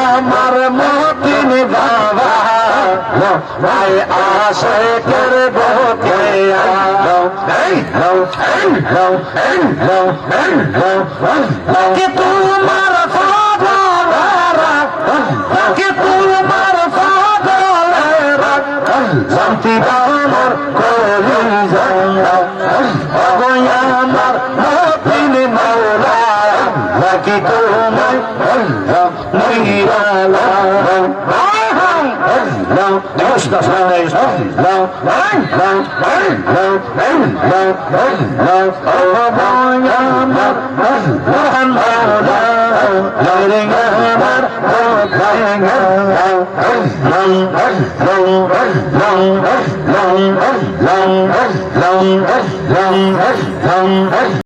আমার মতিন বাবা ভাই আসে করব কে তোমার ফাদকে তোমার ফাদরা শান্তি আমার কলি আমার মতিন মাওলা বাকি তোমার নিরালা long